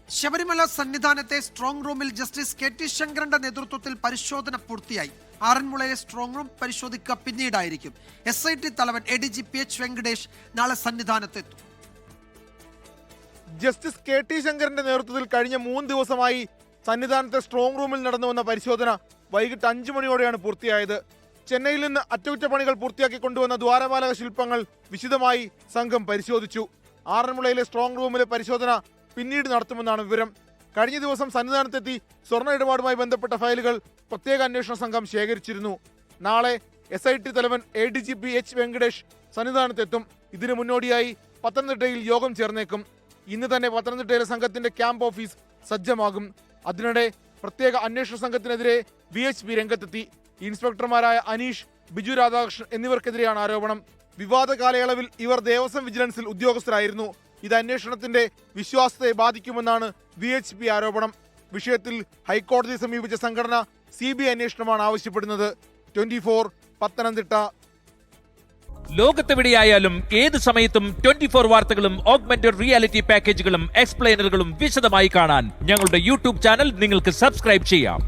Sabarimala സന്നിധാനത്തെ strong റൂമിൽ justice K T ശങ്കരന്റെ നേതൃത്വത്തിൽ പരിശോധന പൂർത്തിയായി. ആറന്മുളയിലെ സ്ട്രോങ് റൂം പരിശോധിക്കുക പിന്നീടായിരിക്കും. SIT തലവൻ ADGP H വെങ്കടേഷ് നാളെ സന്നിധാനത്തെത്തും. ജസ്റ്റിസ് കെ ടി ശങ്കരന്റെ നേതൃത്വത്തിൽ കഴിഞ്ഞ 3 ദിവസമായി സന്നിധാനത്തെ സ്ട്രോങ് റൂമിൽ നടന്നുവന്ന പരിശോധന വൈകിട്ട് 5 മണിയോടെയാണ് പൂർത്തിയായത്. ചെന്നൈയിൽ നിന്ന് അറ്റകുറ്റപ്പണികൾ പൂർത്തിയാക്കി കൊണ്ടുവന്ന ദ്വാരപാലക ശില്പങ്ങൾ വിശദമായി സംഘം പരിശോധിച്ചു. ആറന്മുളയിലെ സ്ട്രോങ് റൂമിലെ പരിശോധന പിന്നീട് നടത്തുമെന്നാണ് വിവരം. കഴിഞ്ഞ ദിവസം സന്നിധാനത്തെത്തി സ്വർണ്ണ ഇടപാടുമായി ബന്ധപ്പെട്ട ഫയലുകൾ പ്രത്യേക അന്വേഷണ സംഘം ശേഖരിച്ചിരുന്നു. നാളെ SIT തലവൻ ADGP H വെങ്കടേഷ് സന്നിധാനത്തെത്തും. ഇതിനു മുന്നോടിയായി പത്തനംതിട്ടയിൽ യോഗം ചേർന്നേക്കും. ഇന്ന് തന്നെ പത്തനംതിട്ടയിലെ സംഘത്തിന്റെ ക്യാമ്പ് ഓഫീസ് സജ്ജമാകും. അതിനിടെ പ്രത്യേക അന്വേഷണ സംഘത്തിനെതിരെ VHP രംഗത്തെത്തി. ഇൻസ്പെക്ടർമാരായ അനീഷ്, ബിജു രാധാകൃഷ്ണൻ എന്നിവർക്കെതിരെയാണ് ആരോപണം. വിവാദ കാലയളവിൽ ഇവർ ദേവസ്വം വിജിലൻസിൽ ഉദ്യോഗസ്ഥരായിരുന്നു. ഇത് അന്വേഷണത്തിന്റെ വിശ്വാസ്യതയെ ബാധിക്കുമെന്നാണ് VHP ആരോപണം. വിഷയത്തിൽ ഹൈക്കോടതിയെ സമീപിച്ച സംഘടന CBI അന്വേഷണമാണ് ആവശ്യപ്പെടുന്നത്. 24 പത്തനംതിട്ട. ലോകത്തെവിടെയായാലും ഏത് സമയത്തും 24 വാർത്തകളും ഓഗ്മെന്റഡ് റിയാലിറ്റി പാക്കേജുകളും എക്സ്പ്ലെയിനറുകളും വിശദമായി കാണാൻ ഞങ്ങളുടെ YouTube ചാനൽ നിങ്ങൾക്ക് സബ്സ്ക്രൈബ് ചെയ്യാം.